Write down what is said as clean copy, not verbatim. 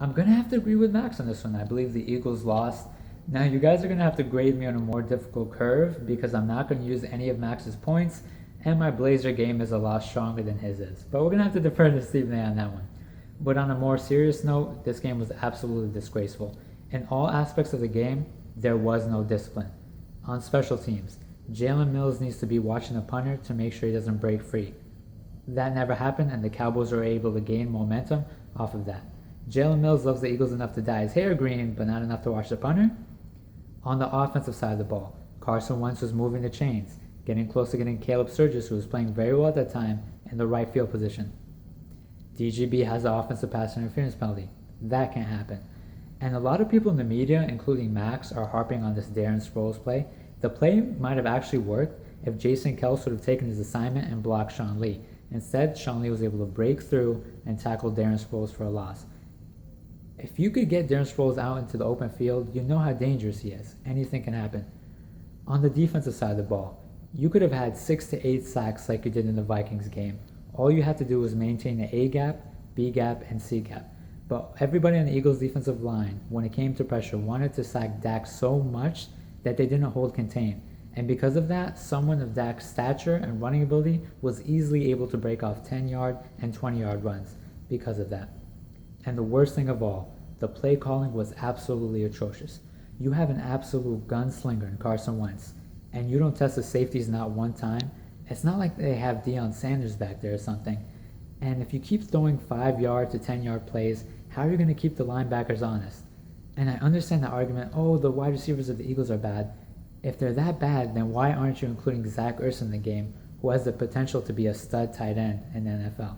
I'm going to have to agree with Max on this one. I believe the Eagles lost. Now, you guys are going to have to grade me on a more difficult curve because I'm not going to use any of Max's points, and my Blazer game is a lot stronger than his is. But we're going to have to defer to Stephen A on that one. But on a more serious note, this game was absolutely disgraceful. In all aspects of the game, there was no discipline. On special teams, Jalen Mills needs to be watching the punter to make sure he doesn't break free. That never happened, and the Cowboys were able to gain momentum off of that. Jalen Mills loves the Eagles enough to dye his hair green, but not enough to watch the punter. On the offensive side of the ball, Carson Wentz was moving the chains, getting close to getting Caleb Sturgis, who was playing very well at that time, in the right field position. DGB has the offensive pass interference penalty. That can't happen. And a lot of people in the media, including Max, are harping on this Darren Sproles play. The play might have actually worked if Jason Kelce would have taken his assignment and blocked Sean Lee. Instead, Sean Lee was able to break through and tackle Darren Sproles for a loss. If you could get Darren Sproles out into the open field, you know how dangerous he is. Anything can happen. On the defensive side of the ball, you could have had 6 to 8 sacks like you did in the Vikings game. All you had to do was maintain the A gap, B gap, and C gap. But everybody on the Eagles' defensive line, when it came to pressure, wanted to sack Dak so much that they didn't hold contain. And because of that, someone of Dak's stature and running ability was easily able to break off 10-yard and 20-yard runs because of that. And the worst thing of all, the play calling was absolutely atrocious. You have an absolute gunslinger in Carson Wentz, and you don't test the safeties not one time. It's not like they have Deion Sanders back there or something. And if you keep throwing 5-yard to 10-yard plays, how are you going to keep the linebackers honest? And I understand the argument, oh, the wide receivers of the Eagles are bad. If they're that bad, then why aren't you including Zach Ertz in the game, who has the potential to be a stud tight end in the NFL?